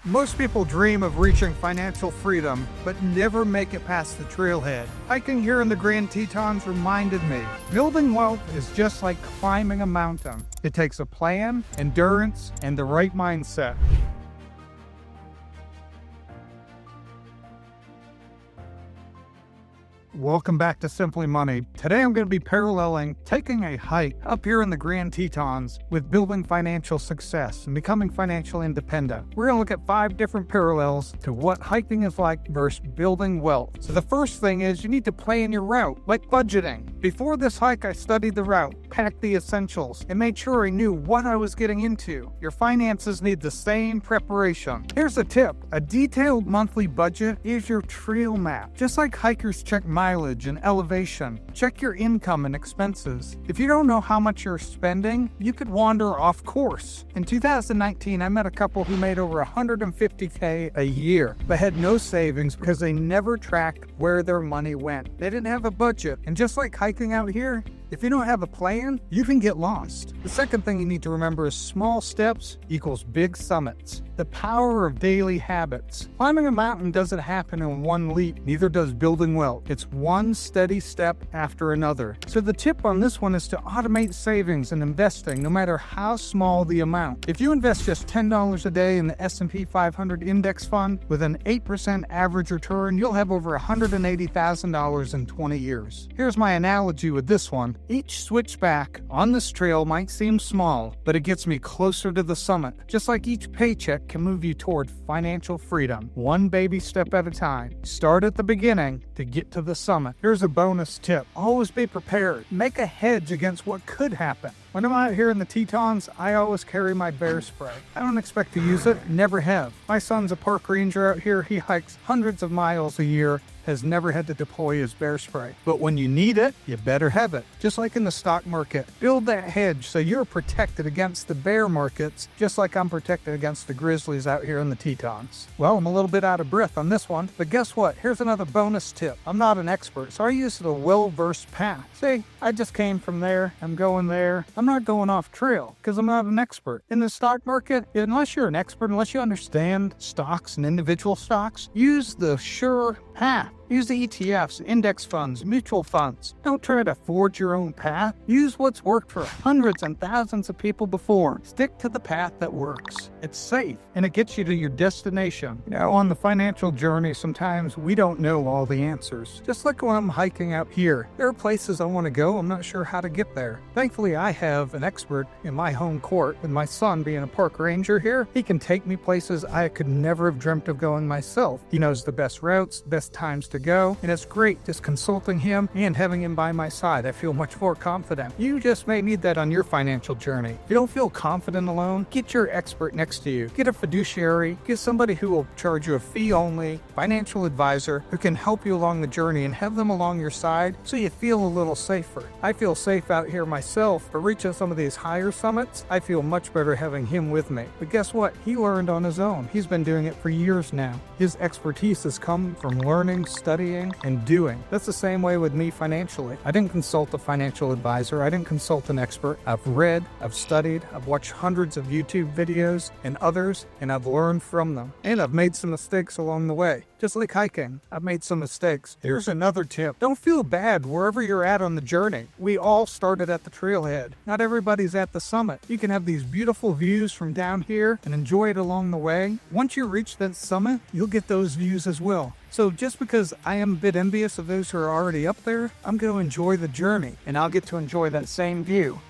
Most people dream of reaching financial freedom, but never make it past the trailhead. Hiking here in the Grand Tetons reminded me, building wealth is just like climbing a mountain. It takes a plan, endurance, and the right mindset. Welcome back to Simply Money. Today I'm going to be paralleling taking a hike up here in the Grand Tetons with building financial success and becoming financially independent. We're going to look at 5 different parallels to what hiking is like versus building wealth. So the first thing is you need to plan your route, like budgeting. Before this hike, I studied the route, packed the essentials, and made sure I knew what I was getting into. Your finances need the same preparation. Here's a tip. A detailed monthly budget is your trail map. Just like hikers check mileage and elevation, check your income and expenses. If you don't know how much you're spending, you could wander off course. In 2019, I met a couple who made over $150K a year, but had no savings because they never tracked where their money went. They didn't have a budget. And just like hiking out here, if you don't have a plan, you can get lost. The second thing you need to remember is small steps equals big summits. The power of daily habits. Climbing a mountain doesn't happen in one leap, neither does building wealth. It's one steady step after another. So the tip on this one is to automate savings and investing, no matter how small the amount. If you invest just $10 a day in the S&P 500 index fund with an 8% average return, you'll have over $180,000 in 20 years. Here's my analogy with this one. Each switchback on this trail might seem small, but it gets me closer to the summit. Just like each paycheck can move you toward financial freedom, one baby step at a time. Start at the beginning to get to the summit. Here's a bonus tip. Always be prepared. Make a hedge against what could happen. When I'm out here in the Tetons, I always carry my bear spray. I don't expect to use it, never have. My son's a park ranger out here. He hikes hundreds of miles a year, has never had to deploy his bear spray. But when you need it, you better have it. Just like in the stock market, build that hedge so you're protected against the bear markets, just like I'm protected against the grizzlies out here in the Tetons. Well, I'm a little bit out of breath on this one, but guess what? Here's another bonus tip. I'm not an expert, so I use the well-versed path. See, I just came from there, I'm going there. I'm not going off trail because I'm not an expert. In the stock market, unless you're an expert, unless you understand stocks and individual stocks, use the sure path. Use the ETFs, index funds, mutual funds. Don't try to forge your own path. Use what's worked for hundreds and thousands of people before. Stick to the path that works. It's safe and it gets you to your destination. Now, on the financial journey, sometimes we don't know all the answers. Just like when I'm hiking out here, there are places I want to go. I'm not sure how to get there. Thankfully, I have an expert in my home court. With my son being a park ranger here, he can take me places I could never have dreamt of going myself. He knows the best routes, best times to go, and it's great just consulting him and having him by my side. I feel much more confident. You just may need that on your financial journey. If you don't feel confident alone, get your expert next to you. Get a fiduciary, get somebody who will charge you a fee-only financial advisor who can help you along the journey and have them along your side so you feel a little safer. I feel safe out here myself, but reaching some of these higher summits, I feel much better having him with me. But guess what? He learned on his own. He's been doing it for years now. His expertise has come from learning, studying, and doing. That's the same way with me financially. I didn't consult a financial advisor. I didn't consult an expert. I've read, I've studied, I've watched hundreds of YouTube videos and others, and I've learned from them. And I've made some mistakes along the way. Just like hiking, I've made some mistakes. Here's another tip. Don't feel bad wherever you're at on the journey. We all started at the trailhead. Not everybody's at the summit. You can have these beautiful views from down here and enjoy it along the way. Once you reach that summit, you'll get those views as well. So just because I am a bit envious of those who are already up there, I'm going to enjoy the journey and I'll get to enjoy that same view.